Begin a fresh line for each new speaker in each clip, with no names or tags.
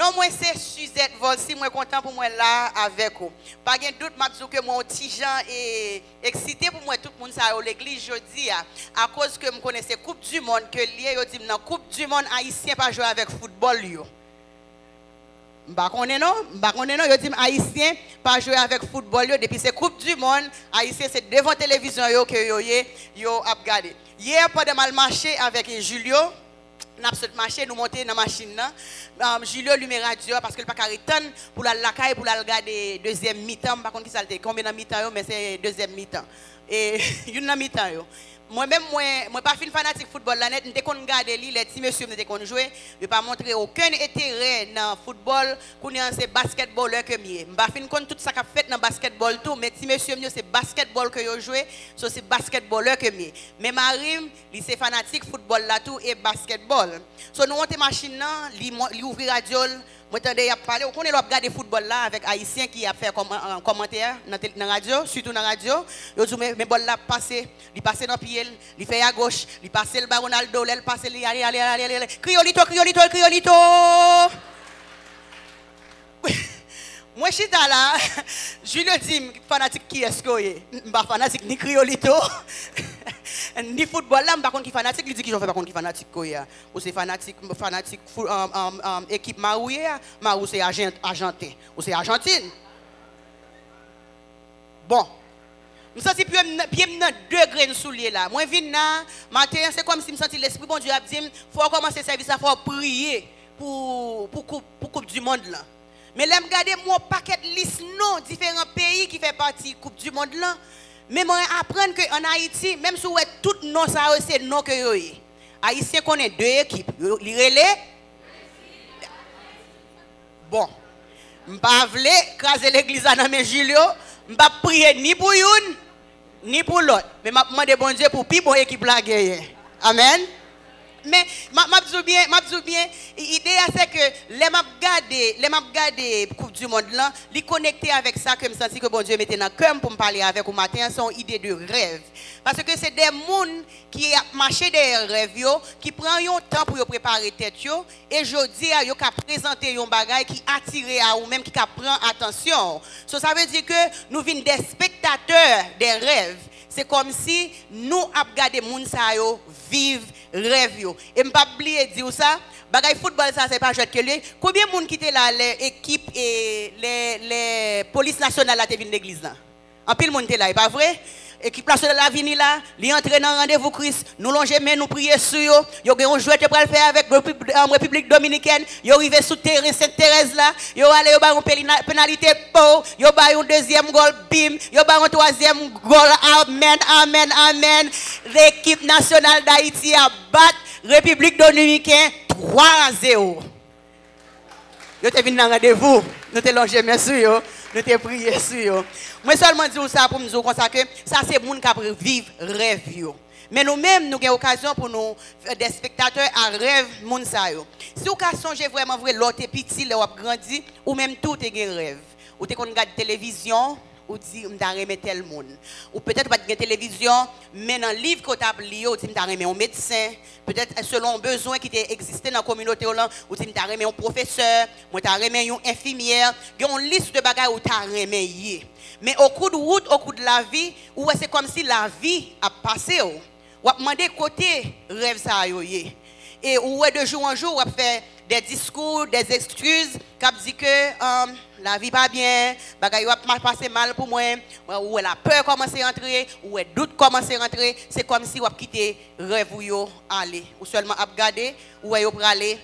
Non, moi, c'est Suzette Volsi, moi, content pour moi là avec vous. Pas de doute, je dis que mon petit Jean est excité pour moi, tout le monde ça à l'église, je dis, à cause que je connaissais Coupe du Monde, que lié, je dis, dans Coupe du Monde, Haïtien pas jouer avec football, yo. Bah connais non, yo dit haïtien pas jouer avec football yo depuis c'est Coupe du Monde, haïtien c'est devant télévision yo que yo a regardé. Hier pendant mal marché avec Julio, n'a marché nous monter dans machine là. Julio lui met radio parce que le pas carton pour la caille pour la regarder deuxième mi-temps, par contre qui ça combien de mi-temps yo mais c'est deuxième mi-temps. Et une mi-temps yo. Moi-même, moi pas fin fanatique football la net, je ne regarder les petits messieurs ne jouer, je pas montrer aucun intérêt dans football, qu'on c'est basketballeur que mieux. Je pas fin tout ça qu'a fait dans basketball tout, mais petits messieurs c'est basketball que yo joué, so c'est basketballeur que mieux. Mais Marim, il c'est fanatique football là tout et basketball. So nous monter machine là, li ouvrir radio. Moi, attendez, a parlé, on connaît le regarder football là avec Haïtien qui a fait un commentaire dans la radio, surtout dans la radio. Yo dit mais ball là passé, il passe dans pied, il fait à gauche, il passe le bas Ronaldo, il passe allez. Criolito. Moi je suis là, Julio dit fanatique qui est-ce que est? Pas fanatique ni Criolito. Ni football là, par contre qui fanatique, il dit qu'il j'en fais par contre qui fanatique quoi. Ou c'est fanatique équipe Maroué, Marou c'est Argentin, ou c'est Argentine. Bon. Je me sens pied dans 2 grains souliers là. Moi viens là, matin c'est comme si me senti l'esprit bon Dieu a dit faut commencer service à faut prier pour coupe du monde là. Mais là me regarder mon paquet liste non différents pays qui fait partie coupe du monde là. Mais moi apprendre qu'en Haïti, même si tout non ça c'est non que yo. Haïtien connaît 2 équipes. Li relais. Bon. M'pa vle craser l'église dans mes Julio, m'pa prier ni pour une ni pour l'autre. Mais m'a demandé bon Dieu pour plus bon équipe la gagner. Amen. Mais m'a dit bien, l'idée c'est que les m'a regarder Coupe du Monde là, les connecter avec ça que me senti que bon Dieu mettait dans cœur pour me parler avec au matin, son idée de rêve. Parce que c'est des gens qui marchent des rêves yo, qui prennent un temps pour préparer tête yo et jodi a yo ka présenter un bagage qui attire à ou même qui prend attention. So, ça veut dire que nous venons des spectateurs des rêves. C'est comme si nous avons regardé moun sa yo vivre rêve yo. Et m'pa oublier dire ça, bagay football ça c'est pas jeu que lui. Combien de monde qui était là les équipes et les polices nationales là te vinn l'église là. En pile monde était là, pas vrai? Équipe nationale la vini là, li entre dans rendez-vous Christ, nous longer mais nous prier sur yo. Yo gen on jouet te pral faire avec République dominicaine, yo rivé sous terrain Sainte-Thérèse là, yo aller yo ba une pénalité po, yo ba un deuxième goal bim, yo ba un troisième goal amen. L'équipe nationale d'Haïti a battu République dominicaine 3-0. Yo te vinn dans rendez-vous, nous te longer merci yo. Nous te prier sur yo. Moi seulement dire ça pour nous dire comme ça que ça c'est moun qui vivre rêve yo. Mais nous-mêmes nous avons occasion pour nous des spectateurs à rêve moun sa yo. Si vous songez vraiment vrai l'autre petit là ou grandi ou même tout est rêve. Ou te kon regarde télévision ou dit m'ta remet tel monde. Ou peut-être pas de télévision mais dans livre que tu as lu ou dit m'ta remet un médecin, peut-être selon besoin qui existait dans la communauté ou dit m'ta remet un professeur, moi t'a remet une infirmière, il y a une liste de bagages où t'a remet. Mais au cours de route, au cours de la vie, ou c'est comme si la vie a passé ou a demandé côté rêve ça yo. Et ou de jour en jour, on fait des discours, des excuses, qui dit que la vie pas bien, bagay va passer mal pour moi, ou la peur commence à rentrer, ou le doute commence à rentrer, c'est comme si on quitté rêve ou yo aller, ou seulement à regarder, ou yo praler.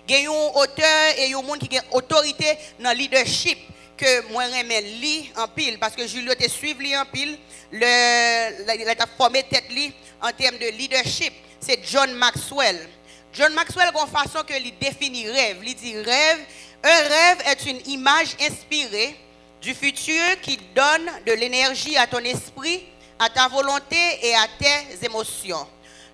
Il y a un auteur et un monde qui a autorité dans le leadership que moi j'aime li en pile parce que Julio te suivi li en pile il a formé tête li en termes de leadership, c'est John Maxwell. John Maxwell a une façon que il définit rêve, il dit rêve, un rêve est une image inspirée du futur qui donne de l'énergie à ton esprit, à ta volonté et à tes émotions,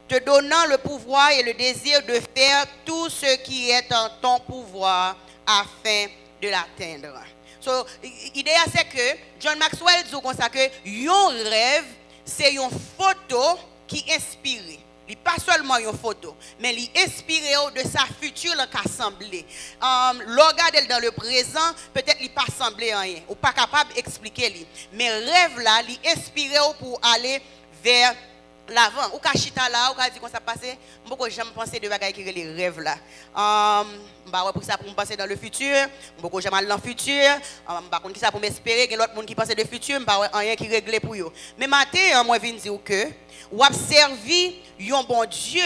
te donnant le pouvoir et le désir de faire tout ce qui est en ton pouvoir afin de l'atteindre. So, l'idée c'est que John Maxwell dit comme ça que un rêve c'est une photo qui inspire. Il pas seulement une photo, mais il inspire de sa future assemblée. Regarder dans le présent, peut-être il pas semblé rien, ou pas capable d'expliquer. Mais rêve là, il inspire pour aller vers l'avant. Ou quand chita là, ou quand dit qu'on ça passé, beaucoup jamais penser de bagages qui les rêves là. Bah pour ça pour me penser dans le futur, beaucoup jamais aller dans le futur, bah contre ça pour m'espérer que l'autre monde qui pense de futur, bah rien qui régler pour eux. Mais matin, moi viens dire que ou observer un bon Dieu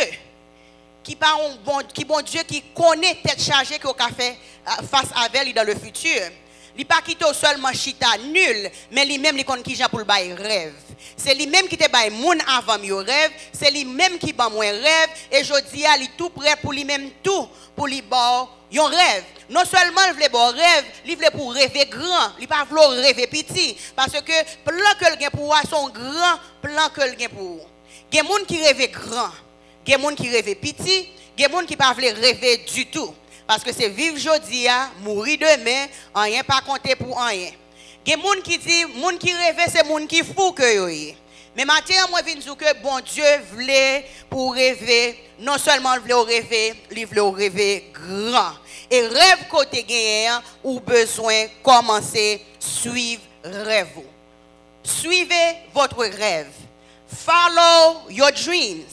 qui pas un bon Dieu qui connaît tête chargée qu'on a fait face avec lui dans le futur. Il pas quitté seulement chita nul, mais lui-même il connaît qui pour le bail rêve. C'est lui-même qui te bail moun avant mi rêve, c'est lui-même qui ba moins rêve et je dis il est tout prêt pour lui-même tout pour lui ba un rêve. Non seulement il veut bon rêve, il veut pour rêver grand, il pas vouloir rêver petit parce que plan que le gain pour son grand plan que le gain pour. Il y a des gens qui rêvent grand, il y a des gens qui rêvent petit, il y a des gens qui ne peuvent pas rêver du tout. Parce que c'est vivre aujourd'hui, mourir demain, rien pas compter pour rien. Il y a des gens qui disent, les gens qui rêvent, c'est les gens qui fou que yo. Mais maintenant, moi, je viens dire que bon Dieu voulait pour rêver, non seulement voulait rêver, il voulait rêver grand. Et rêve côté gagnant, ou besoin commencer suivre rêve. Suivez votre rêve. Follow your dreams.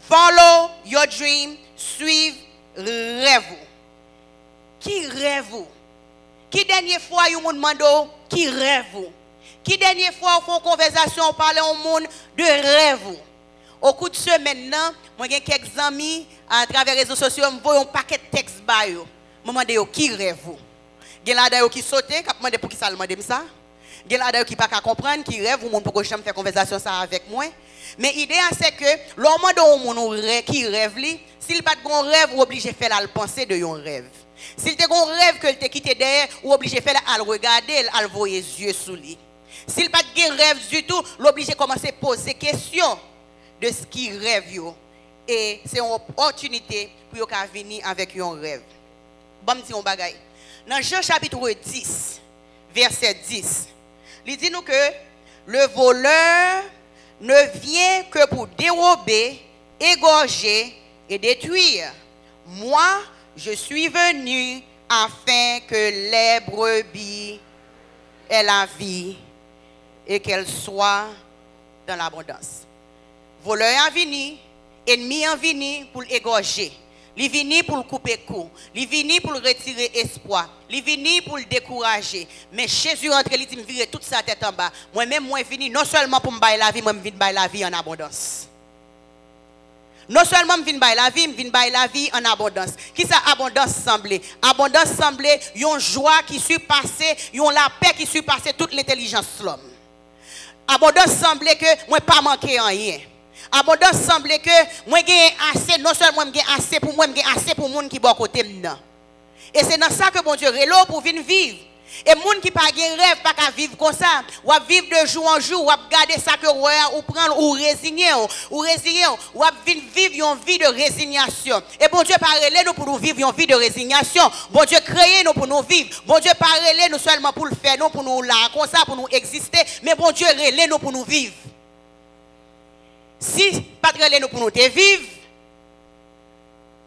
Follow your dream. Suivez rêve. Qui rêve? Qui dernière fois vous demande qui rêve? Qui dernière fois vous font conversation parler au monde de rêve? Au cours de semaine, moi j'ai quelques amis à travers les réseaux sociaux, me voient un paquet de textes ba yo. Me demande qui rêve? Gen la d'ailleurs qui saute, qui demande pour qui ça demande ça? Gen la d'ailleurs qui pas comprendre qui rêve ou monde pour que jamais faire conversation ça avec moi. Mais l'idée c'est que l'homme de monde qui rêve li, s'il pas de bon rêve ou obligé faire la penser de un rêve. S'il te un rêve que il te quitté derrière ou obligé faire la regarder, à voir les yeux sous lui. S'il pas de rêve du tout, l'obligé commencer à poser questions de ce qu'il rêve yo. Et c'est une opportunité pour yo ka venir avec un rêve. Bon petit on bagay. Dans Jean chapitre 10 verset 10, il dit nous que le voleur ne vient que pour dérober, égorger et détruire. Moi, je suis venu afin que les brebis aient la vie et qu'elles soient dans l'abondance. Voleur en vini, ennemi en vini pour l'égorger. Il vini pour le couper cou. Il vini pour le retirer espoir. Il vini pour le décourager. Mais Jésus rentre, il dit, me virer toute sa tête en bas. Moi-même, moi vini non seulement pour me bailler la vie, moi je viens bailler la vie en abondance. Non seulement je viens bailler la vie, je viens bailler la vie en abondance. Qui ça abondance semblait? Abondance semblait une joie qui surpasse, une la paix qui surpasse toute l'intelligence de l'homme. Abondance semblait que moi pas manquer en rien. Abondance semblait que moi j'ai assez, non seulement j'ai assez pour moi, j'ai assez pour monde qui bon côté maintenant. Et c'est dans ça que bon Dieu relo pour venir vivre. Et monde qui pas gen rêve pas qu'à vivre comme ça, ou à vivre de jour en jour, ou à garder ça que ou prendre ou résigner, ou à vivre une vie de résignation. Et bon Dieu parle nous pour nous vivre une vie de résignation. Bon Dieu créé nous pour nous vivre. Bon Dieu parle nous seulement pour le faire, nous pour nous là comme ça pour nous exister, mais bon Dieu relève nous pour nous vivre. Si pas relève nous pour nous te vivre,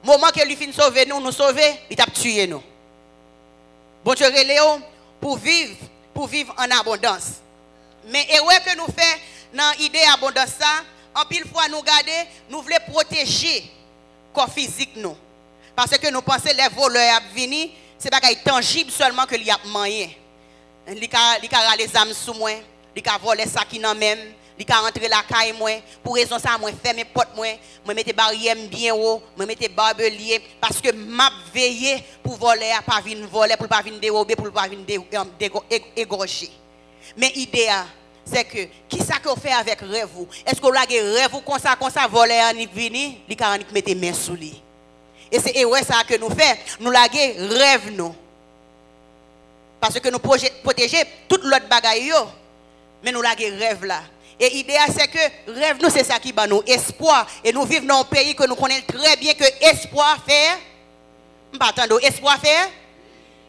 moment que lui fin sauver nous sauver, il t'a tué nous. Bon Dieu relève pour vivre en abondance. Mais erreur que nous faisons dans l'idée d'abondance, en pile fois nous garder, nous voulons protéger le corps physique nous. Parce que nous pensons que les voleurs à venir, c'est pas tangible seulement que y a moyen. Il a les âmes sous moi, il a volé ça qui n'a même, il a rentré la caille moi, pour raison ça moi fermer porte moi mettre barrière bien haut, moi mettre barbelier parce que m'a veillé pour voler pas venir voler pour pas venir dérober pour pas venir égorger. Mais l'idée c'est que qui ça qu'on fait avec rêve? Est-ce qu'on a rêve comme ça voler en venir, il a mettre main sous lui. Et c'est ouais ça que nous fait, nous laguer rêve nous. Parce que nous protéger toute l'autre bagaille yo, mais nous laguer rêve là. Et l'idée c'est que rêve nous c'est ça qui bat nous espoir et nous vivons dans un pays que nous connaissons très bien que espoir fait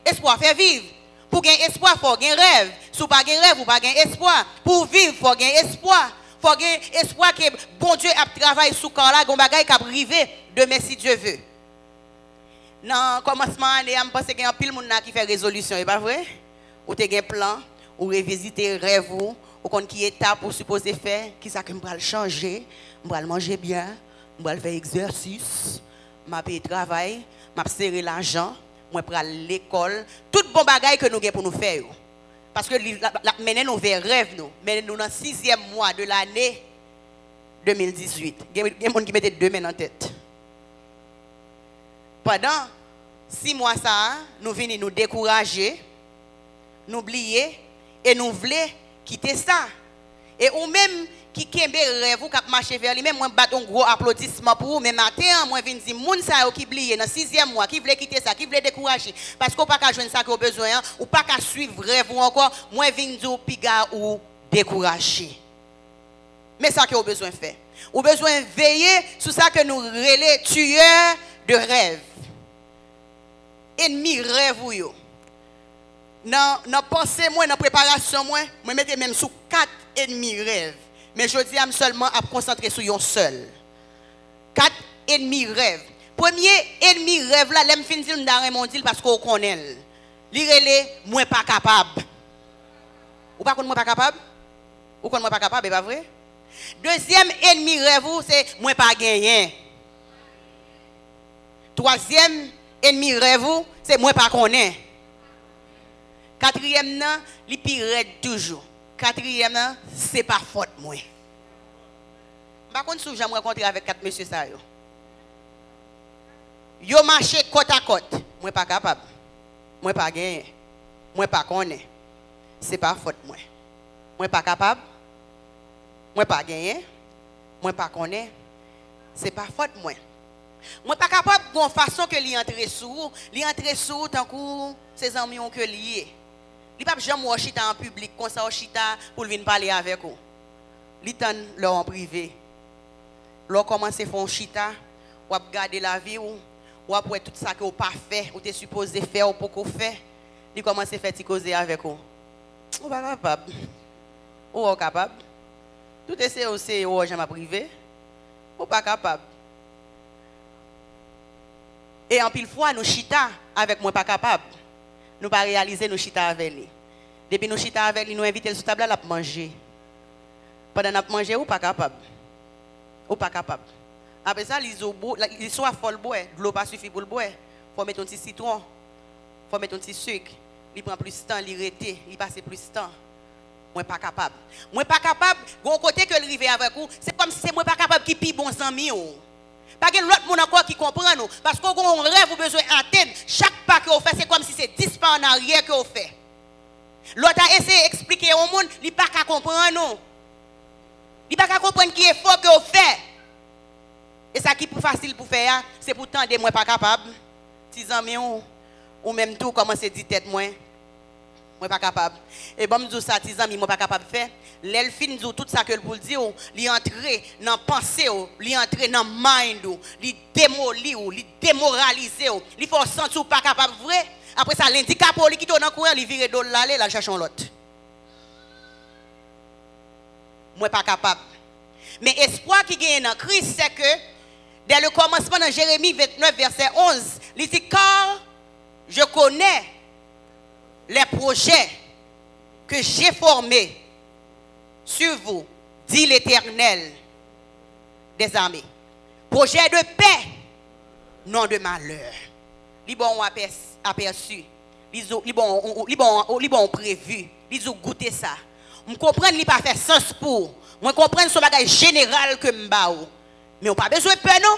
espoir fait vivre. Pour gagner espoir, il faut gagner rêve. Si vous n'avez pas rêve, vous n'avez pas espoir. Pour vivre, il faut gagner espoir. faut avoir espoir que bon Dieu a travaillé sous corps là, gon bagay qui a privé demain si Dieu veut. Dans commencement je pense qu'il y a un pile monde qui fait résolution, est pas vrai? Ou tu as un plan, ou revisiter rêve ou qu'on qui étape pour supposer faire, qui ça que me le changer, me manger bien, me faire exercice, m'a payer travail, m'a serrer l'argent, moi pour l'école, tout bon bagay que nous avons pour nous faire. Parce que la mener nous vers rêve nous, mais nous dans 6e mois de l'année 2018. Il y a des gens qui mettent 2 mains en tête. Pendant 6 mois ça, nous venons nous décourager, nous oublier et nous voulons quitter ça. Et ou même qui kembe rêve ou qui marche vers lui même moi battre un gros applaudissement pour vous mais matin moi viens dire moun ça qui oublié dans 6e mois qui veut quitter ça qui veut décourager parce qu'on pas qu'à joindre ça qu'on besoin ou pas qu'à suivre rêve ou encore moi viens dire piga ou décourager. Mais ça qu'on besoin faire. Ou besoin veiller sur ça que nous relais tueurs de rêve. Ennemi rêve ou yo. Dans pensée moi dans préparation moi mettais même sous 4 ennemis rêve. Mais je dis seulement à concentrer sur un seul. 4 ennemis rêve. Premier ennemi rêve là, l'aime fin dire dans dit parce qu'on connaît. Li relé moi pas capable. Ou pas qu'on moi pas capable? Ou qu'on moi pas capable, c'est pas vrai? Deuxième ennemi rêve c'est moi pas gagné. Troisième ennemi rêve c'est moi pas connaît. Quatrième nan, li pi red toujours. Quatrième nan, c'est pas faute moi. Par contre, si j'aime rencontrer avec 4 messieurs ça yo. Yo marché côte à côte. Moi pas capable. Moi pas gagné. Moi pas connaît. C'est pas faute moi. Moi pas capable. Moi pas gagné. Moi pas connaît. C'est pas faute moi. Moi pas capable de façon que li entre sous tant que ses amis ont que lié. Li pas jamais chita en public comme ça chita pour venir parler avec vous. Li tan leur en privé. Leur commencer font chita, ou garder la vie ou après tout ça que vous pas fait, ou t'es supposé faire ou pas faire. Li commence faire causer avec vous. Ou pas capable. Ou capable. Tout est aussi ou jamais privé. Ou pas capable. Et en pile fois nous chita avec moi pas capable. Nous pas réaliser nous chita avec lui. Depuis nous chita avec lui, nous inviter sur table là pour manger. Pendant nous manger ou pas capable. Ou pas capable. Après ça, les soif folle boire, l'eau pas suffit pour le boire. Faut mettre un petit citron, faut mettre un petit sucre. Il prend plus de temps, il rete, il passe plus de temps. Moi pas capable. Moi pas capable, gon côté que le rive avec vous, c'est comme si c'est moi pas capable qui pi bon ami ou. Pas que l'autre monde encore qui comprend nous parce qu'on a un rêve ou besoin d'atteindre chaque pas que vous faites c'est comme si c'est 10 pas en arrière que vous faites. L'autre a essayé d'expliquer au monde, il pas qu'à comprendre nous. Il pas qu'à comprendre qui est fort que vous faites. Et ça qui est plus facile pour faire c'est pour tendre moi pas capable. 6 ans ou même tout commencer dit tête moi pas capable. Et bon me dire ça 10 ans moi pas capable faire. L'elfine dit tout ça que pour dire, li entrer dans pensée, li entrer dans mind, li démolir, li démoraliser, li faut sentir pas capable vrai. Après ça l'handicap li qui dans courant, li vire de l'aller la chercher l'autre. Moi pas capable. Mais espoir qui gagne dans Christ c'est que dès le commencement dans Jérémie 29 verset 11, il dit car je connais les projets que j'ai formés sur vous, dit l'Éternel des armées. Projet de paix, non de malheur. Li bon aperçu, li bon prévu, li goûter ça. Je comprends li pas fait sens pour. Moi comprends ce bagage général que m'ba ou. Mais on pas besoin de peur non.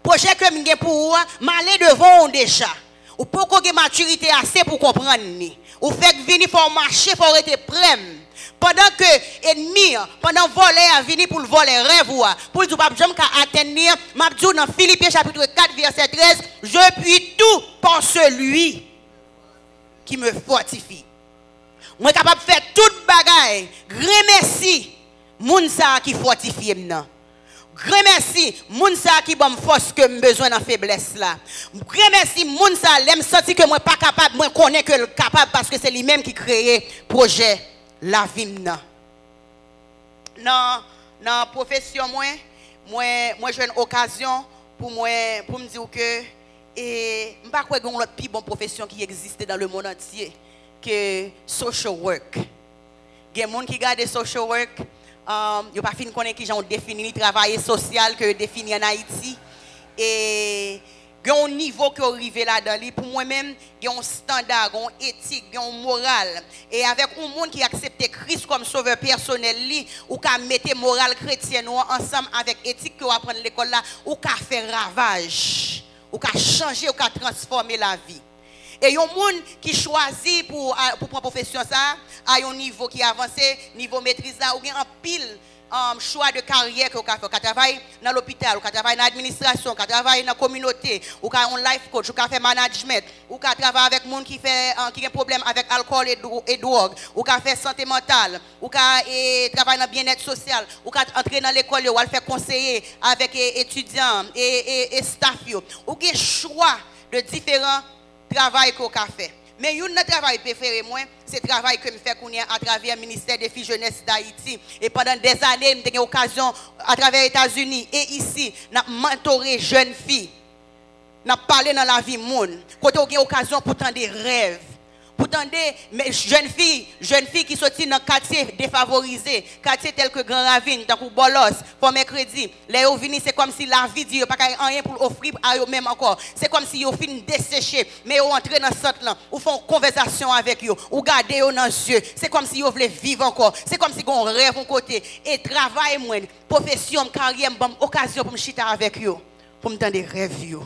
Projet que m'gè pour m'aller devant déjà. Ou pour qu'on ait maturité assez pour comprendre ni. Ou fait venir faut marcher, faut être prêt. Pendant que ennemi, pendant voler a venu pour le voler rêve pour le pas jamais atteindre, m'a dit dans Philippiens chapitre 4 verset 13, je puis tout par celui qui me fortifie. Moi capable de faire toute bagaille. Grand merci moun sa qui fortifie m'nan. Grand merci moun sa qui bon force que me besoin dans faiblesse là. Grand merci moun sa l'aime senti que moi pas capable, moi connais que le capable parce que c'est lui même qui créé projet la vie nan dans la profession, moi j'ai une occasion pour me dire que et je ne sais pas qu'il y a une plus bonne profession qui existe dans le monde entier que social work. Il y a des gens qui regardent social work, ils n'ont pas fini de connaître qui ont défini le travail social que défini en Haïti. Et il y a un niveau qui est arrivé là-dedans. Pour moi-même, il y a un standard, une éthique, un moral. Et avec un monde qui accepte Christ comme sauveur personnel, ou qui mettre morale chrétienne ensemble avec éthique que vous apprenez à l'école là, ou qui fait ravage, ou qui changer, ou qui transformer la vie. Et il y a un monde qui choisit pour prendre profession ça, à un niveau qui avance, niveau maîtrise là, ou bien un pile. Choix de carrière que vous avez fait, vous travaillez dans l'hôpital, vous travaillez dans l'administration, vous travaillez dans la communauté, vous avez un life coach, vous avez management, vous travaillez avec des gens qui ont des problèmes avec l'alcool et drogue, vous avez fait santé mentale, vous travaillez dans le bien-être social, vous entrez dans l'école, vous faire conseiller avec étudiants et staff, vous avez un choix de différents travaux que vous avez fait. Mais un travail préféré, moi, c'est le travail que je fais à travers le ministère des Filles Jeunesse d'Haïti. Et pendant des années, j'ai eu l'occasion, à travers les États-Unis et ici, de mentorer jeunes filles. De parler dans la vie monde. Quand j'ai eu l'occasion pour tendre des rêves. Pour tendre des jeunes filles qui sont dans quartier défavorisé, quartier tel que Grand Ravine, dans le Bolos, pour mercredi. Les gens viennent, c'est comme si la vie dit, pas rien pour offrir à eux-mêmes encore. C'est comme si ils finissent dessécher, mais ils entrent dans ce centre là, ils font conversation avec eux, ou gardez eux dans les yeux. C'est comme si ils voulaient vivre encore. C'est comme si ils ont un rêve à côté. Et travail, moi, profession, carrière, occasion pour me chiter avec eux, pour me tendre des rêves.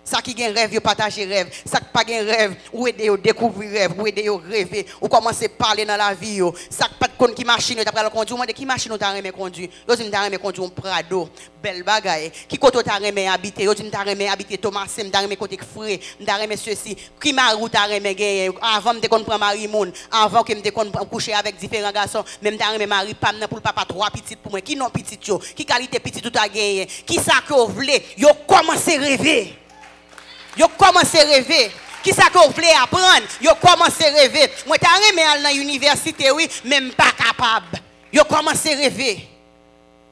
Ça qui a un rêve, partager rêve. Ça qui n'a pas un rêve, ou aider à découvrir rêve, ou aider à rêver, ou commencer à parler dans la vie. Ça qui pas de compte qui machine, tu as conduire. Moi, qui machine tu as aimé conduire? Yo, tu as aimé conduire un Prado, belle bagaille. Qui côté tu as aimé habiter? Yo, tu as aimé habiter Thomas, tu as aimé côté frère, tu as aimé ceci. Qui m'a route tu as aimé gagner? Avant de te prendre Marie Moun, avant que me te coucher avec différents garçons, même tu as aimé Marie Pam pour le papa trois petites pour moi. Qui non petite yo? Qui qualité petite tu as gagné? Qui ça que vous voulez? Yo commencez à rêver. Yo commencé à rêver. Qui ça que vous voulez apprendre? Yo commencé à rêver. Moi, t'as aimé aller dans l'université, oui, même pas capable. Yo commencé à rêver.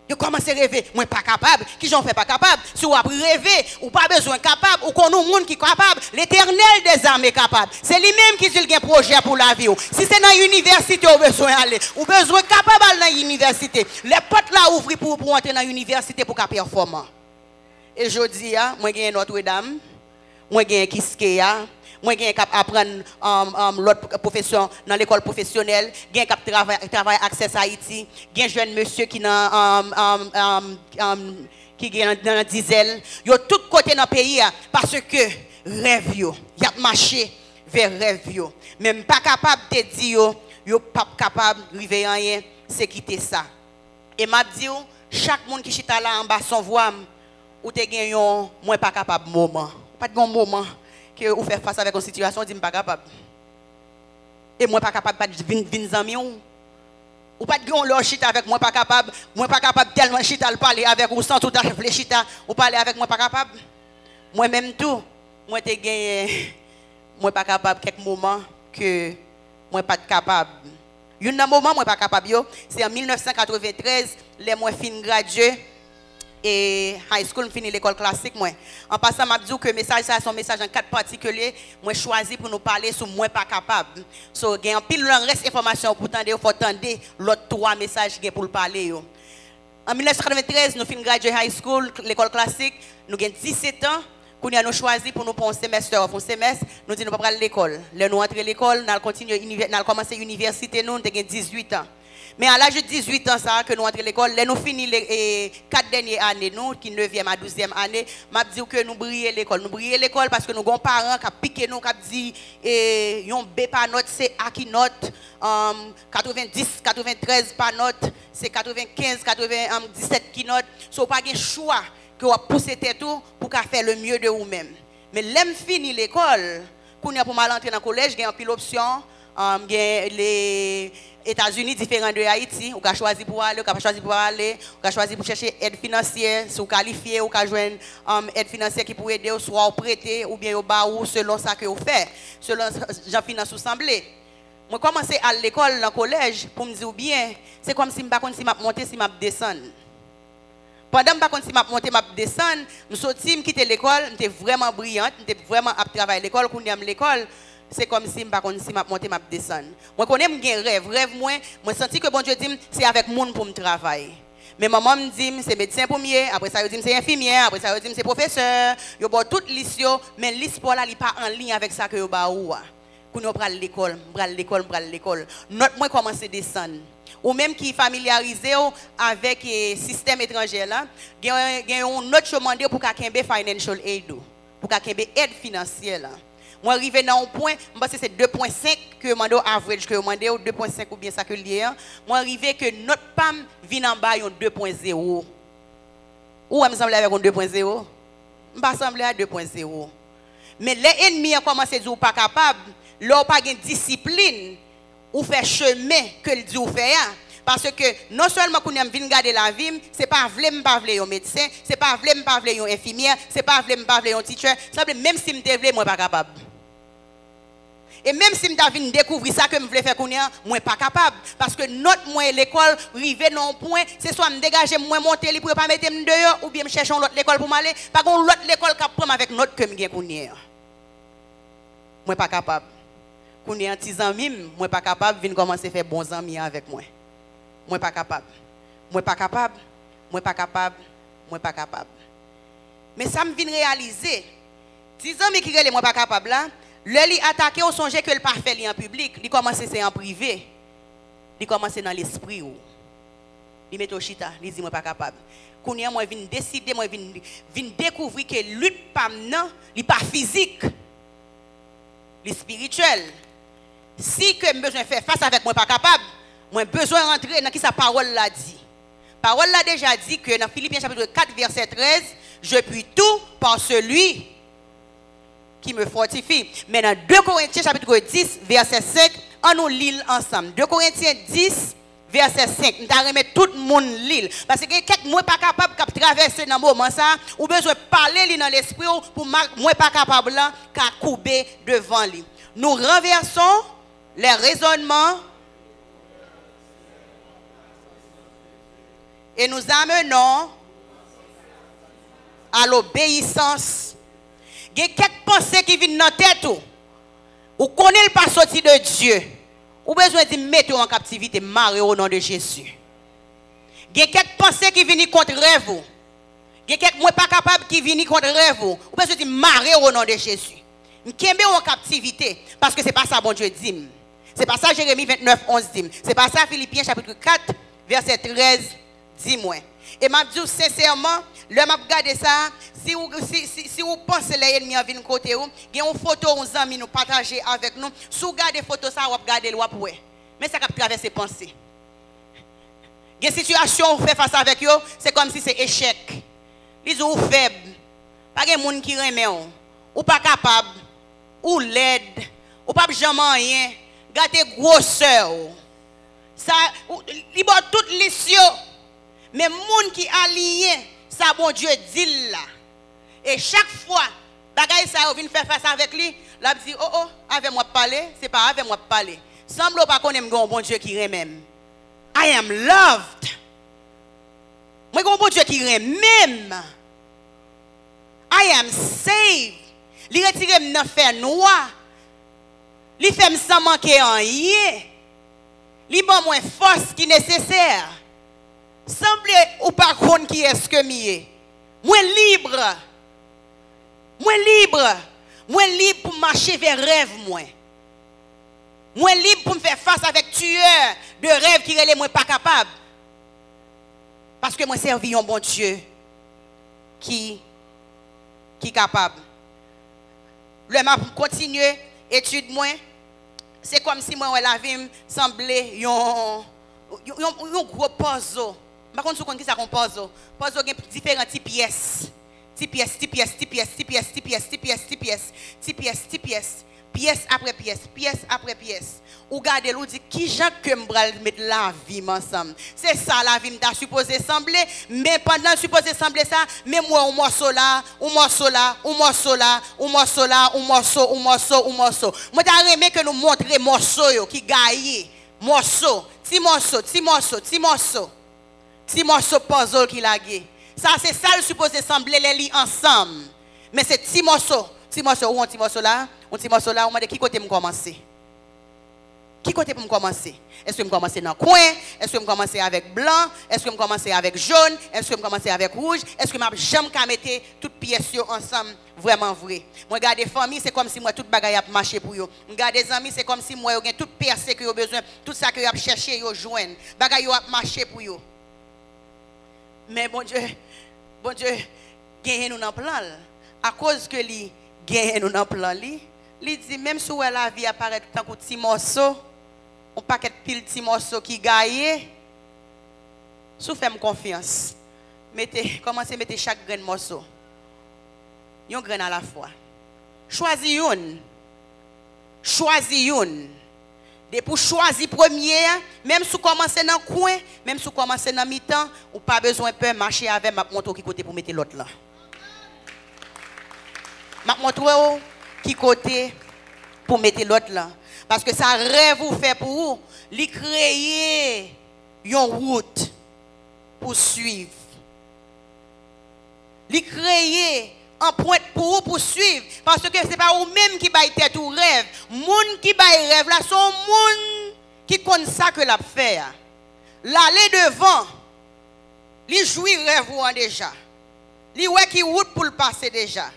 Yo commencé à rêver. Moi, pas capable. Qui j'en fais pas capable? Si vous avez rêvé, ou pas besoin capable, ou qu'on a un monde qui est capable, l'éternel des âmes est capable. C'est lui-même qui dit qu'il y a un projet pour la vie. Si c'est dans l'université, vous avez besoin d'aller. Vous avez besoin capable dans l'université. Les portes là ouvrent pour entrer dans l'université pour qu'à performer. Et je dis, moi, j'ai Notre-Dame. Moi, j'ai Kiskeya, moi, j'ai apprendre l'autre profession dans l'école professionnelle, j'ai travailler Access Haïti, j'ai jeune monsieur qui est dans diesel. Yo tout côté dans le pays parce que rêve yo, y a marché vers rêve yo. Même pas capable de dire yo pas capable de arriver rien, c'est quitter ça. Et m'a dit chaque monde qui chita là en bas son voix ou te gagnon moi pas capable moment. Pas de moment que vous faites face avec une situation, vous dites pas capable. Et moi pas capable de venir amis ou pas de grand chita avec moi pas capable tellement chita le parler avec ou sans tout à fait chita ou parler avec moi pas capable. Moi même tout, moi te gagné moi pas capable quelques moments que moi pas capable. Un moment moi pas capable yo, c'est en 1993 les moi fin gradué et high school fini l'école classique moi. En passant m'a dit que message ça son message en quatre particuliers, moi choisi pour nous parler sur moi pas capable. So gain pile reste information pour tendre faut tendre l'autre trois messages gain pour parler yo. En 1993 nous fin gradué high school l'école classique, nous gain 17 ans. Nous avons choisi pour nous pour un semestre, nous disons nous pas aller à l'école. Là nous entrer à l'école, nous continuer nous commencer l'université nous avons 18 ans. Mais à l'âge de 18 ans ça que nous entrons à l'école, là nous finissons les 4 dernières années nous qui 9e à 12e année, m'a dit que nous briller l'école. Nous briller l'école parce que nous avons parents qui piqué nous qui dit yon B pas note c'est A qui note 90 93 pas note, c'est 95 97 qui note. So pas de choix que vous poussez tout pour faire le mieux de vous-même. Mais l'aime fini l'école, pour mal entrer dans le collège, il y a une option, les États-Unis différents de Haïti, vous avez choisi pour aller, vous avez choisi pour chercher aide financière, si vous qualifiez, vous avez joindre aide financière qui pourrait aider, soit vous prêter ou bien au bas ou selon ça que vous faites, selon Jean Finance ou semblé. Moi commencé à l'école dans le collège pour me dire bien, c'est comme si je ne sais pas si je monter si je descendre. Pendant que je ne sais pas si je monter je descendre, je sortis, je quitter l'école, j'étais vraiment brillante, j'étais vraiment à travailler à l'école, quand j'aime l'école, c'est comme si je ne sais pas si je monter je descendre. Moi connais mon rêve moi senti que bon Dieu dit c'est avec monde pour me travailler. Mais maman me dit c'est médecin premier, après ça dit c'est infirmière, après ça dit c'est professeur, yo bon toute liste mais liste là il pas en ligne avec ça que yo ba ou. Quand on prend l'école, notre moi commence à descendre. Ou même qui familiarisé avec le système étranger là, il y a un autre demandé pour qu'il y ait financial aid, pour qu'il y ait aide financière là. Moi arrivé dans un point, je pense que c'est 2.5 que mando average que demandé ou 2.5 ou bien ça que lié. Moi arrivé que notre PAM vient en bas 2.0. Ou me semble avec un 2.0? Me semble à 2.0. Mais les ennemis ont commencé à dire pas capable. Là, pas de discipline ou faire chemin que le dit ou fait. Parce que non seulement qu'on aime venir garder la vie, c'est pas vle pas vle un médecin, c'est pas vle pas vle un infirmière, c'est pas vle pas vle un teacher, ça même si me vle moi pas capable. Et même si me vinn découvrir ça que me vle faire connait, moi pas capable parce que notre moi l'école rivé dans un point, c'est soit me dégager moi monter li pour pas mettre me dehors ou bien me chercher l'autre l'école pour m'aller, pas gon l'autre l'école qui prend avec notre que me gen connait. Moi pas capable. Quand est un petit ami, moi pas capable de commencer à faire bons amis avec moi. Moi pas capable. Moi pas capable. Moi pas capable. Moi pas capable. Mais ça me vient réaliser. 10 amis qui sont moi pas capable là, le li attaquer au songe que le pas fait en public, il commence c'est en privé. Il commence dans l'esprit ou. Il met au chita, il dit moi pas capable. Quand moi vinn décider, moi vinn découvrir que lutte pas non, il pas physique. Il spirituel. Si que j'ai besoin de faire face avec moi pas capable, moi besoin de rentrer dans qui sa parole l'a dit. Parole l'a déjà dit que dans Philippiens chapitre 4 verset 13, je puis tout par celui qui me fortifie. Mais dans 2 Corinthiens chapitre 10 verset 5, on nous lit ensemble. 2 Corinthiens 10 verset 5, nous allons remettre tout le monde lire. Parce que quelqu'un moi pas capable de traverser dans le moment ça, ou besoin de parler dans l'esprit pour moi pas capable là, qu'à couper devant lui. Nous renversons les raisonnements et nous amenons à l'obéissance. Il y a quelques pensées qui viennent dans la tête ou connaît pas sorti de Dieu. Ou besoin de mettre en captivité, marrer au nom de Jésus. Il y a quelques pensées qui viennent contre vous. Il y a quelques moi pas capable qui viennent contre vous. Ou besoin de marrer au nom de Jésus. M'kembe en captivité parce que c'est pas ça bon Dieu dit. C'est pas ça Jérémie 29 11 dit. C'est pas ça Philippiens chapitre 4 verset 13 dit moi. Et m'a dit sincèrement, le m'a regardé ça, si vous pensez les ennemis viennent côté vous, il y a une photo aux amis nous partager avec nous. Si vous regardez photo ça, vous regardez le ouais. Mais ça cap traverser pensée. Il y a une situation où fait face avec eux, c'est comme si c'est échec. Ils sont faibles. Pas de monde qui remet ou pas capable ou laide ou pas jamais rien. Gardez grosseur. Ça libre toute l'issue. Mais monde qui allié, ça bon Dieu dit là. Et chaque fois, bagay ça vient faire face avec lui, là dit oh avec moi parler, c'est pas avec moi parler. Semble pas connaître un bon Dieu qui même. I am loved. Moi un bon Dieu qui même. I am saved. Li retire me dans fer noir. Li fait me sans manquer en rien. Li bon moins force qui nécessaire. Semble ou pas contre qui est-ce que mieux. Moi libre. Moi libre. Moi libre pour marcher vers rêve moi. Moi libre pour me faire face avec tueur de rêve qui relève moi pas capable. Parce que moi servi un bon Dieu qui est capable. Le m'a continuer étude moi, c'est comme si moi la vie semblait un gros puzzle. Par contre, vous connaissez ça comme puzzle. Puzzle a différents types pièces. Pièces. pièce après pièce, pièce après pièce. Ou gardez l'ou dit qui Jean que m'bral mettre la vie ensemble. C'est ça la vie m'ta supposé sembler, mais pendant supposé sembler ça, mais moi un morceau là, un morceau là, un morceau là, un morceau là, un morceau, un morceau, un morceau. Moi t'a aimé que nous montrer morceau yo qui gagne, morceau, petit morceau, petit morceau, petit morceau. Petit morceau puzzle qui l'a gagné. Ça c'est ça le supposé sembler les lits ensemble. Mais c'est petit morceau ou un petit morceau là, on m'a dit qui côté me commencer. Qui côté pour me commencer? Est-ce que je commencer dans le coin? Est-ce que je commencer avec blanc? Est-ce que je commencer avec jaune? Est-ce que je commencer avec rouge? Est-ce que je jamais mettre toutes les pièces ensemble vraiment vrai? Moi regarde des familles, c'est comme si moi toute bagaille a marché pour yo. Regarde des amis, c'est comme si moi j'ai toute percée que yo besoin, tout ça que yo a cherché yo joindre. Bagaille yo a marché pour yo. Mais bon Dieu, gagne nous dans plan. À cause que lui gagne nous dans plan lui dit même si la vie apparaît tout un petit morceau, on paquet pile petit morceau qui gagne. Sous faites confiance. Commencez à mettre chaque grain de morceau. Un grain à la fois. Choisis une. Choisis une. Et pour choisir premier, même si vous commencez dans le coin, même si vous commencez dans le mi-temps, vous n'avez pas besoin de marcher avec ma montre qui côté pour mettre l'autre là. Ma montre qui côté pour mettre l'autre là. Parce que ça rêve vous fait pour vous, lui créer une route pour suivre. Lui créer un point pour vous pour suivre. Parce que ce n'est pas vous-même qui baille tête ou rêve. Moun qui baille rêve là, sont moun qui connaît ça que l'a fait. L'aller devant, lui jouir rêve ou déjà. Lui ouais qui route pour le passer déjà.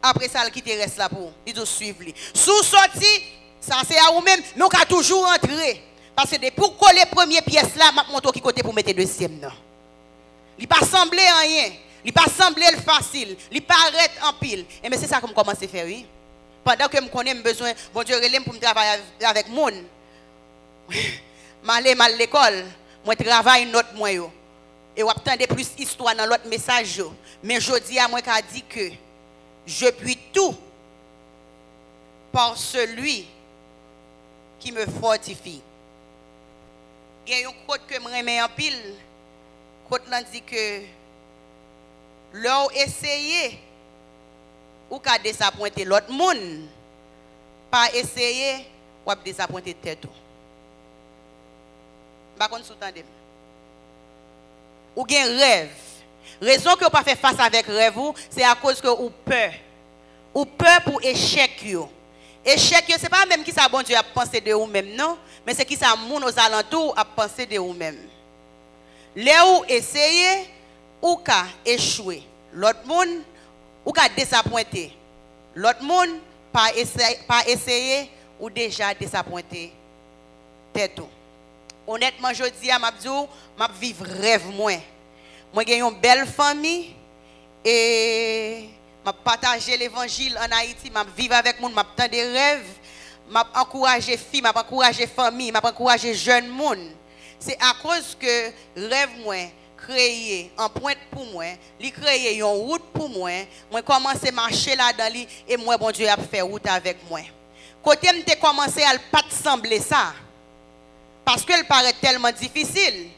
Après ça, qui te reste là pour il doit suivre. Sous sorti, ça c'est à vous-même, mais on peut toujours entrer. Parce que pour coller première pièce là, je montre qui côté pour mettre deuxième. Il pas semblé rien. Il pas semblé facile. Il pas arrête en pile. Et mais c'est ça que je commence à faire, oui. Pendant que je connais besoin, bon Dieu relève pour me travailler avec moun. Mal l'école, moi travaille notre moi yo. Et on attend plus histoire dans l'autre message yo. Mais je dis à moi qu'a dit que je puis tout par celui qui me fortifie. Il y a une quote que je remets en pile. Quote là dit que leur essayer ou qu'à désappointer l'autre monde, pas essayer ou à désappointer tête. Par contre, sous-tendez. Ou gen rêve. Raison que vous pas faire face avec rêve, c'est à cause que vous peur. Ou peur pour échec yo. Échec yo, c'est pas même qui ça bon Dieu a pensé de vous-même, non, mais c'est qui ça moun aux alentours a pensé de vous-même. Là où essayer ou ka échouer. L'autre monde ou ka désappointer. L'autre monde pas essayer ou déjà désappointer tête. Honnêtement, je dis à Mabdou, m'a vivre rêve moi. Moi j'ai une belle famille et m'a partager l'évangile en Haïti, m'a vivre avec monde, m'a tant des rêves, m'a encourager filles, m'a encourager famille, m'a encourager jeunes monde. C'est à cause que rêve moi créer un point pour moi, li créer une route pour moi, moi commencer marcher là-dedans et moi bon Dieu a fait route avec moi. Côté m'te commencé à pas sembler ça. Parce qu'elle paraît tellement difficile.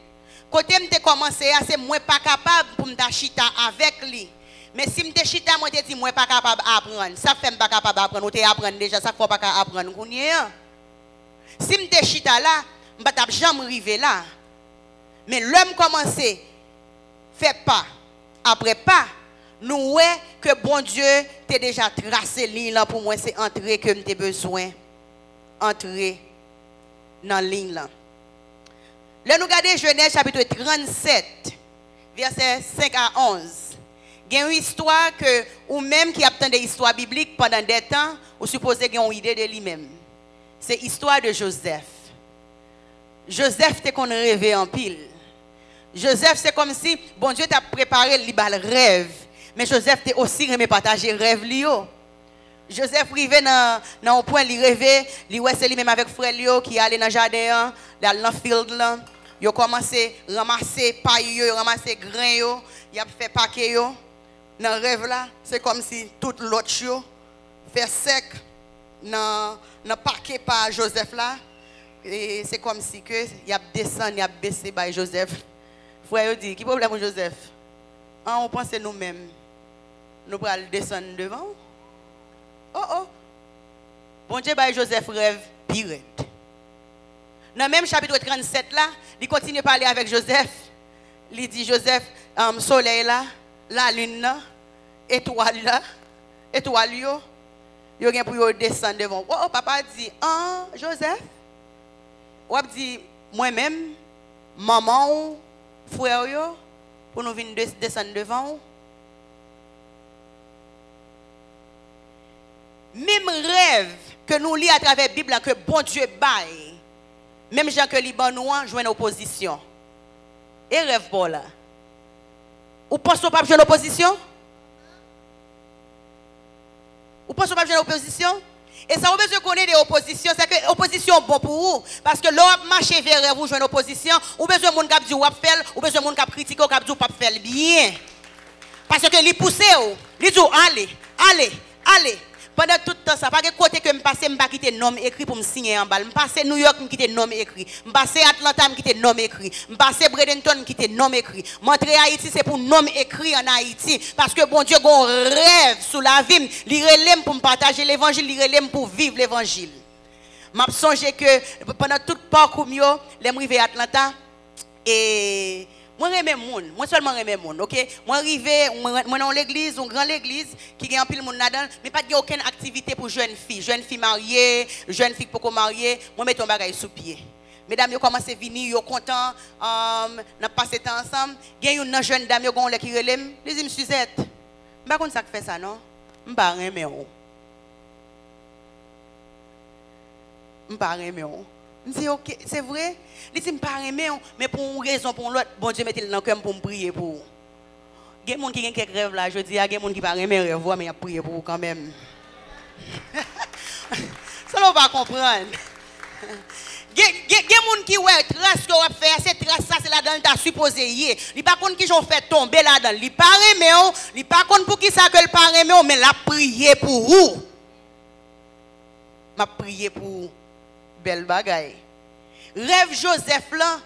Côté m'te commencé à c'est moi pas capable pour me chita avec lui. Mais si m'te chita moi te dit moi pas capable apprendre. Ça fait pas capable apprendre, ou te apprendre déjà, ça faut pas apprendre connait. Si m'te chita là, m'pa t'a jamais arrivé là. Mais l'homme commencé fait pas après pas nous ouais que bon Dieu t'a déjà tracé ligne là pour moi c'est entrer que m'te besoin entrer dans ligne là. Là nous regardons Genèse chapitre 37 verset 5 à 11. Il y a une histoire que ou même qui attend des histoires bibliques pendant des temps, ou supposez qu'il y a une idée de lui-même. C'est l'histoire de Joseph. Joseph était qu'on rêvait en pile. Joseph c'est comme si bon Dieu t'a préparé le rêve, mais Joseph était aussi aimé partager rêve lio. Joseph arrivé dans un point il rêvait, il ouais c'est lui même avec frère Lio qui allait dans le jardin, dans le field là, il a commencé à ramasser paille yo, ramasser grain yo, il a fait paquet yo. Dans le rêve là, c'est comme si toute l'autre yo fait sec, dans paquet par Joseph là. Et c'est comme si que y a descendu, y a baissé par Joseph. Frère dit, qui problème Joseph? On pense nous-mêmes. Nous allons descendre devant. Oh. Bon Dieu, bah Joseph rêve pire. Dans le même chapitre 37 là, il continue à parler avec Joseph. Il dit Joseph, soleil là, la lune là, étoile là, étoile yo, yo gen pour yo descendre devant. Oh, papa dit, Joseph, ou dit moi-même, maman, frère yo, pour nous venir descendre devant. Même rêve que nous lisons à travers la Bible que bon Dieu baille, même gens que Liban nous joue une opposition. Et rêve pas là. Ou pensez pas jouer l'opposition? Ou pensez pas jouer l'opposition? Et ça, vous besoin de connaître des oppositions. C'est que l'opposition est bon pour vous. Parce que l'homme marche vers vous, jouer une opposition. Ou besoin de monde qui dit ou faire, ou besoin de monde qui critique ou qui dit ou pas faire bien. Parce que lui pousse, lui dit allez. Pendant tout le temps, ça pas que côté que me passe, me pas quitter nom écrit pour me signer en balle. Me passe New York, me quitter nom écrit. Me passe Atlanta, me quitter nom écrit. Me passe Bradenton, me quitter nom écrit. Montrer Haïti, c'est pour nom écrit en Haïti. Parce que bon Dieu a un rêve sous la vie. Il relève pour me partager l'évangile, il relève pour vivre l'évangile. M'a songé que pendant tout le parcours, je suis arrivé à Atlanta et moi j'aime monde, moi seulement j'aime monde, OK? Moi arrivé, moi dans l'église, une grande église qui a un pile monde là-dedans, mais pas aucune activité pour jeunes filles mariées, jeunes filles pour mariées, moi mets ton bagage sous pied. Mesdames, yo commencé venir, yo content, n'a passé temps ensemble. Il y a une jeune dame yo gon qui relève, les dit Suzette. M'pas kon ça fait ça non? M'pas aimer on. M'pas aimer on. Je dis, ok, c'est vrai. Il dit, je ne pas aimer, mais pour une raison, pour l'autre, bon Dieu mettez le dans le cœur pour me prier pour vous. Il y a des gens qui ont quelques rêves là, je dis, il y a des gens qui ne pas aimer rêve, mais il y a prier pour vous quand même. Ça ne va pas comprendre. Il y a des gens qui ont trace que vous faire, cette trace, ça c'est là-dedans, il t'a supposé y. Il pas contre qui j'en fait tomber là-dedans. Il pas aimer, il pas contre pour qui ça que le pas aimer, mais la prier pour vous. Ma prier pour vous. Belle bagaille. Rêve Joseph là,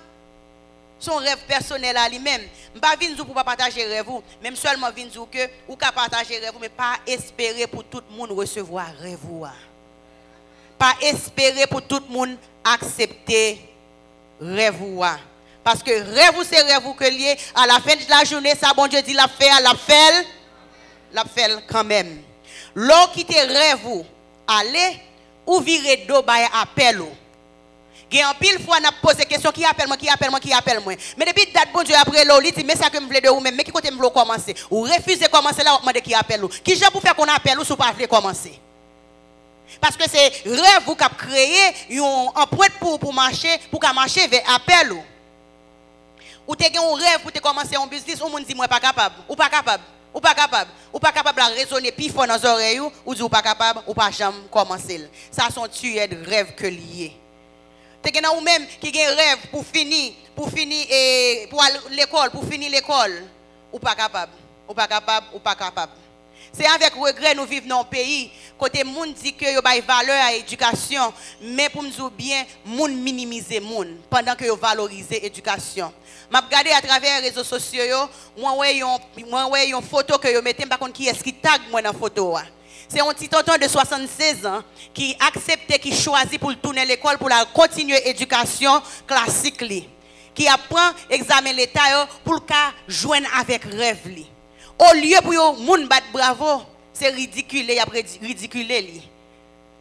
son rêve personnel à lui-même. Je ne vais pas venir pour partager rêve, même seulement venir que ou ka partager rêve, mais pas espérer pour tout le monde recevoir rêve. Pas espérer pour tout le monde accepter rêve. Parce que rêve c'est rêve que lié à la fin de la journée, ça bon Dieu dit la fait quand même. L'eau qui te rêve, allez ou virer d'eau by appel. Il y a un pile fois n'a posé question qui appelle moi. Mais depuis date bon Dieu après l'eau, il dit mais ça que me voulez de vous même mais qui côté me voulez commencer ou refusez commencer là ou demander qui appelle ou. Qui j'ai pour faire qu'on appelle ou si pas voulez commencer. Parce que c'est rêve vous qui a créé un empreinte pour marcher vers appel ou te gen un rêve pour te commencer un business ou monde dit moi pas capable ou pas capable de raisonner puis fort dans les oreilles ou dit ou pas capable ou pas jamais commencer. Ça sont tués de rêve que lié. Te gen ou même qui gen rêve pour finir et pour l'école, pour finir l'école ou pas capable. C'est avec regret nous vivons dans un pays côté monde dit que yo bay valeur à l'éducation mais pour nous dire bien monde minimiser monde pendant que yo valoriser l'éducation. M'a regardé à travers les réseaux sociaux moi ouais une photo que yo mettez par contre qui est-ce qui tag moi dans photo. C'est un petit tonton de 76 ans qui accepte qui choisit pour tourner l'école pour la continuer éducation classique li qui apprend examen l'état pour joindre avec rêve li. Au lieu pour yon moun bat bravo, c'est ridicule, y a ridiculé li.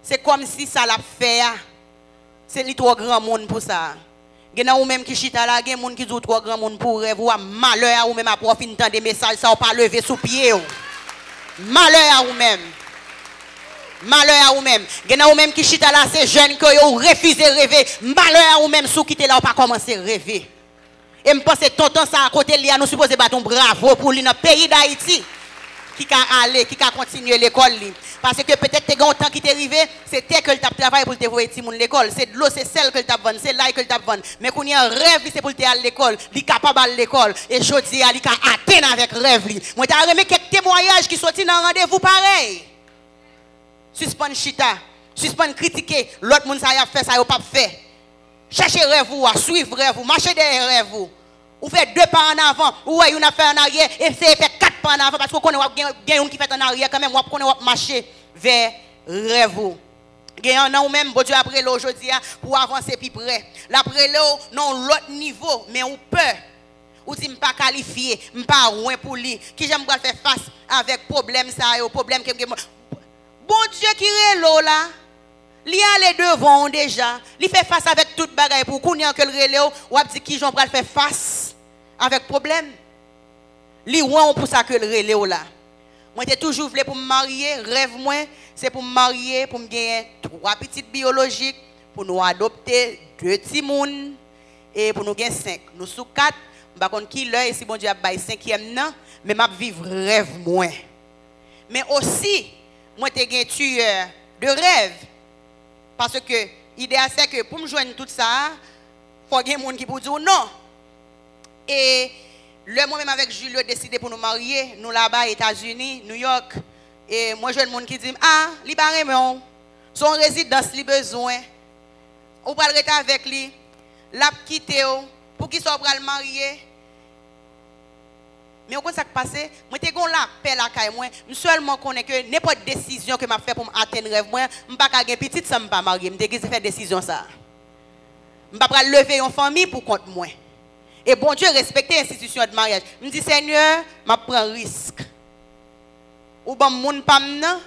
C'est comme si ça l'a fait. C'est li trop grand monde pour ça. Gen ou même qui chita là, gen moun qui dit trop grand monde pour rêve ou malheur ou même à profiter entendre des messages ça ou pas lever sous pied. Malheur à ou même. Gen ou même qui chita là, c'est jeune que yo refuse de rêver. Malheur à ou même sous quitter là ou pas commencer à rêver. Et je pense que tonton ça à côté de nous supposé battre un bravo pour lui dans le pays d'Haïti qui a allé, qui a continué l'école. Parce que peut-être que tu as un temps qui t'est arrivé, c'était que tu as travaillé pour te voir l'école. C'est de l'eau, c'est celle que tu as vendue, c'est là que tu as vendu. Mais quand il y a un rêve, c'est pour te aller à l'école. Il est capable d'aller à l'école. Et je dis, il est atteint avec rêve. Moi, tu as remis quelques témoignages qui sont dans un rendez-vous pareil. Suspend chita. Suspendre critiquer l'autre monde ça y a fait ça y a pas fait. Cherchez rêve ou suivre rêve ou marcher derrière rêve ou faire 2 pas en avant ou ouais, on a fait en arrière et c'est faire 4 pas en avant parce qu'on connaît gagne qui fait en arrière quand même on connaît marcher vers rêve ou. Gagne ou même bon Dieu après l'aujourd'hui pour avancer plus près. L'après l'eau non l'autre niveau mais on peur. Ou si m'pas qualifié, m'pas loin pour lui qui j'aime faire face avec problème ça yo problème que bon Dieu qui est là li allé devant déjà, li fait face avec toute bagaille pour qu'on y a que le relais ou a dit qui j'en pral faire face avec problème. Li ouan pour ça que le relais là. Moi j'ai toujours voulu pour me marier, rêve moi c'est pour me marier, pour me gagner 3 petites biologiques, pour nous adopter 2 petits moun et pour nous gagner 5. Nous sous 4, par contre qui l'œil si bon Dieu a bail 5e nan, mais m'a vivre rêve moi. Mais aussi moi t'ai gagné tueur de rêve. Parce que l'idéal c'est que pour me joindre tout ça, il faut qu'il y ait des gens qui pour dire non. Et le moi-même avec Julio décidé pour nous marier, nous là-bas, États-Unis, New York. Et moi, je vois des gens qui disent ah, il va remettre son résidence, il besoin. On va le rester avec lui, l'a quitter pour qu'il soit le marier. Mais au ça qui passe, moi t'ai gon la paix la caille moi, seulement connais que n'importe décision que m'a fait pour atteindre rêve moi, m'pas ka gen petite ça m'pas marier, m'te qui faire décision ça. M'pas pas lever une famille pour compte moi. Et bon Dieu respecter l'institution de mariage. Me dit Seigneur, m'a prend risque. Ou bon moun pa m'nan.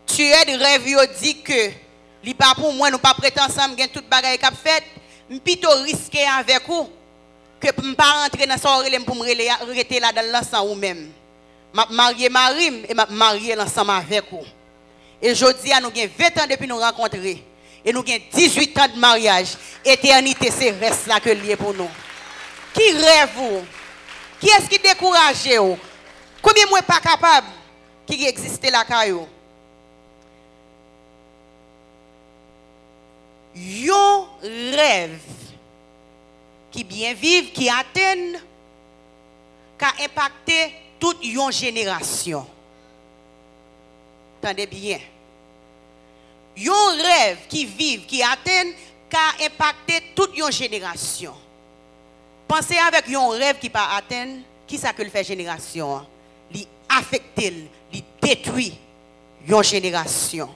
Tu es de rêve yo dit que li pas pour moi nous pas prêter ensemble gen toute bagaille qu'a fait, m'pito risquer avec vous. Que je ne pas rentrer dans soirée pour me rester là dans l'ensemble ou même. Je marié Marim et je marié l'ensemble avec vous. Et aujourd'hui, nous avons 20 ans depuis nous rencontrer. Et nous avons 18 ans de mariage. Éternité, c'est reste là que lié pour nous. Qui rêve vous? Qui est-ce qui décourage vous? Combien de moi pas capable qui existe là caillou? Yon rêve qui bien vivent, qui atteignent, qui a impacté toute une génération. Attendez bien. Un rêve qui vivent, qui atteignent, qui a impacté toute une génération. Pensez avec un rêve qui pas atteint, qui ça que le fait génération? Il affecte, il détruit une génération.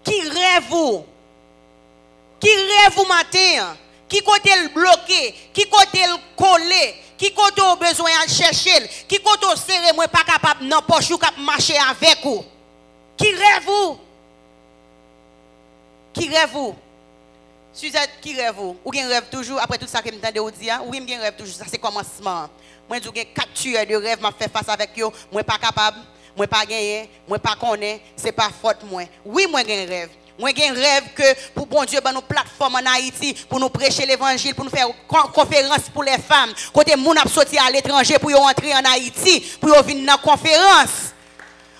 Qui rêve vous? Qui rêve vous matin? Qui côté le bloqué, qui côté le collé, qui côté au besoin de chercher, qui côté au serré, moi pas capable non poche ou cap marcher avec vous. Qui rêve vous? Qui rêve vous? Suzette, qui rêve vous? Ou bien rêve toujours après tout ça que m'entendez ou dire, ou bien rêve toujours ça c'est commencement. Moi je gagne 4 tueurs de rêve m'a fait face avec eux, moi pas capable, moi pas gagner, moi pas connaître, c'est pas faute moi. Oui, moi gagne rêve. Moi, j'ai un rêve que pour bon Dieu, nos plateformes en Haïti, pour nous prêcher l'évangile, pour nous faire conférence pour les femmes. Côté moun a sorti à l'étranger pour entrer en Haïti, pour venir dans la conférence.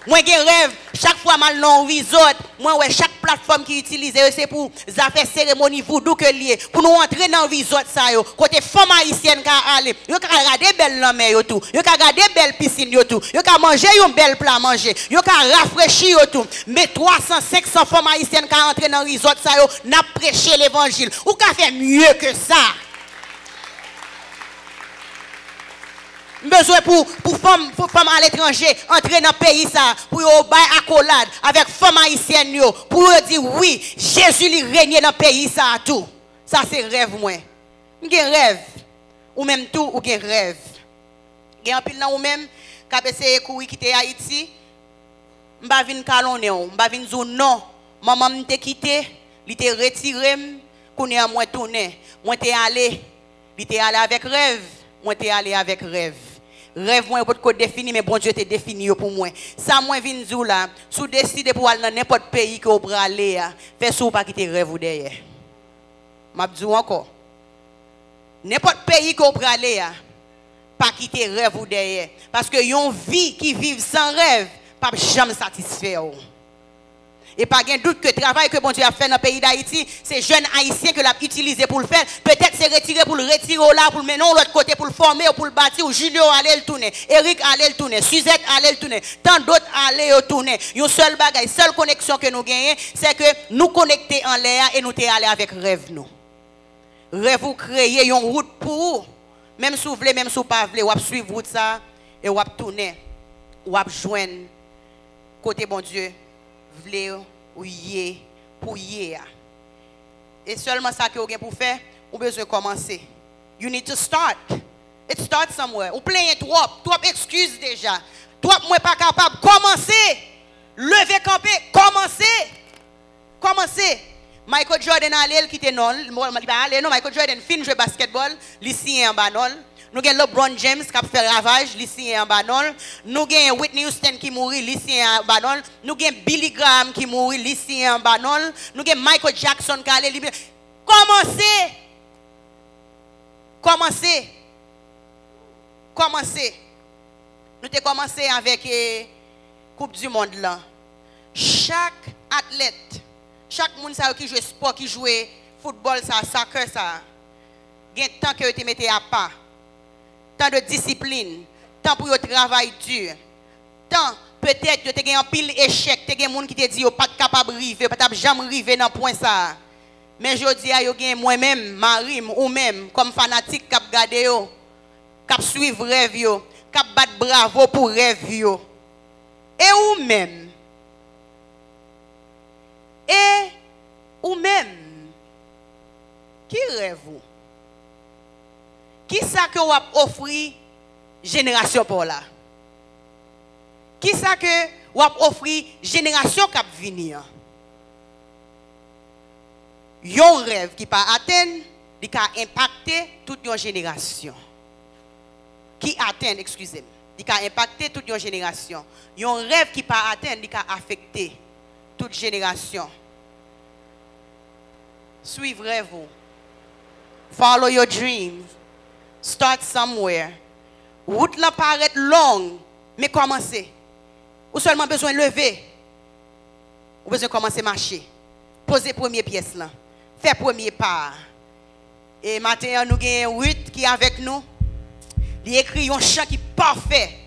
Moi, j'ai un rêve, chaque fois mal non resort, moi, ouais, chaque plateforme qui utilise, c'est pour faire cérémonie voodoo que lié, pour nous entrer dans le resort, ça, yo. Côté femme haïtienne qui aller, yo ka regarder belle lamé, yo tout, yo ka regarder belle piscine, yo tout, yo ka manger un bel plat manger, yo ka rafraîchir, yo tout. Mais 300, 500 femmes haïtiennes qui entrer dans le resort, ça, yo, n'a prêché l'évangile. Ou ka fait mieux que ça. Besoin pour femmes à l'étranger entrer dans le pays ça pour yo bay accolade avec femmes haïtiennes yo pour yo dire oui Jésus lui règne dans le pays ça tout ça c'est rêve moi m'gen rêve ou même tout ou gen rêve gen en pile nan ou même ka essayer courir quitter Haïti m'pa vinn calonner m'pa vinn dire non maman m'te quitté li te retiré connait moi tourner moi te allé li te allé avec rêve moi te allé avec rêve. Rêve moi pas défini mais bon Dieu te défini pour moi. Ça moi vinn zou là, sous décider pour aller dans n'importe pays que vous aller, fais sou pas quitter rêve ou derrière. M'a dit encore. N'importe pays que vous aller, pas quitter rêve ou derrière parce que yon vie qui vivent sans rêve pas jamais satisfait. Et pas de doute que le travail que bon Dieu a fait dans le pays d'Haïti, c'est jeunes haïtiens que l'a utilisé pour le faire. Peut-être c'est retiré pour le retirer là, pour le mener de l'autre côté, pour le former, ou pour le bâtir, ou Julio allait le tourner, Eric allait le tourner, Suzette allait le tourner, tant d'autres allaient le tourner. Une seule bagaille, seule connexion que nous gagnons, c'est que nous connecter en l'air et nous t'es allés avec rêve nous. Rêve vous créer une route pour vous. Même si vous voulez, même si vous ne voulez pas, vous suivre route ça et vous tourner, vous joindre côté bon Dieu. Vle ou yé pour yé. Et seulement ça que vous avez pour faire, vous avez besoin de commencer. You need to start. It starts somewhere. Ou plein trop excuses déjà. Trop moi pas capable. Commencez. Levez camper. Commencez. Michael Jordan allait quitter non. Michael Jordan fin jouer basketball, ici en banol. Nous avons LeBron James qui a fait ravage, ici en banol. Nous avons Whitney Houston qui mourit, ici en banol. Nous avons Billy Graham qui mourit, ici en banol. Nous avons Michael Jackson qui allait libérer. Commencez. Nous avons commencé avec la Coupe du Monde là. Chaque athlète, chaque monde qui joue sport, qui joue football, soccer, il y a un temps que vous te mettez à part. Temps de discipline, temps pour le travail dur, temps peut-être que tu as un pile échec, tu as des gens qui te disent que tu pas capable de arriver, pas jamais arriver dans point ça. Mais je dis à moi-même, Marim ou même comme fanatique qui a regardé qui suivre rêve yo, qui battre bravo pour rêve yo. Et ou même qui rêve vous? Qui ça que vous offrir génération pour là? Qui ça que vous offrir génération qui va venir? Yon rêve qui pas atteindre, qui a impacté toute une génération. Qui atteint, excusez-moi, qui a impacté toute une génération. Yon rêve qui pas atteindre, qui a affecté toute génération. Suivez-vous. Follow your dreams. Start somewhere. Route là paraît longue, mais commencez. Ou seulement besoin de lever. Ou besoin de commencer à marcher. Poser première pièce là. Faire premier pas. Et maintenant, nous avons Ruth qui est avec nous. Il écrit un chant qui est parfait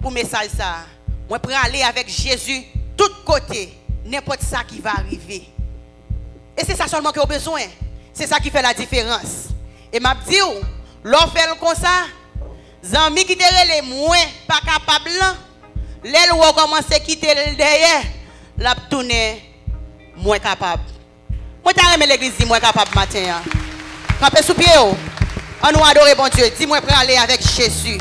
pour le message ça. Moi, pour aller avec Jésus, tout côté, n'importe ça qui va arriver. Et c'est ça seulement que vous avez besoin. C'est ça qui fait la différence. Et m'a dit, l'on fait comme ça, Zami qui te relè moins pas capable, l'aile ou commence à quitter le derrière, la tourner moins capable. Moi, t'as remis l'église, dit moins capable matin. Campez sous pied, on nous adore bon Dieu. Dis-moi pour aller avec Jésus.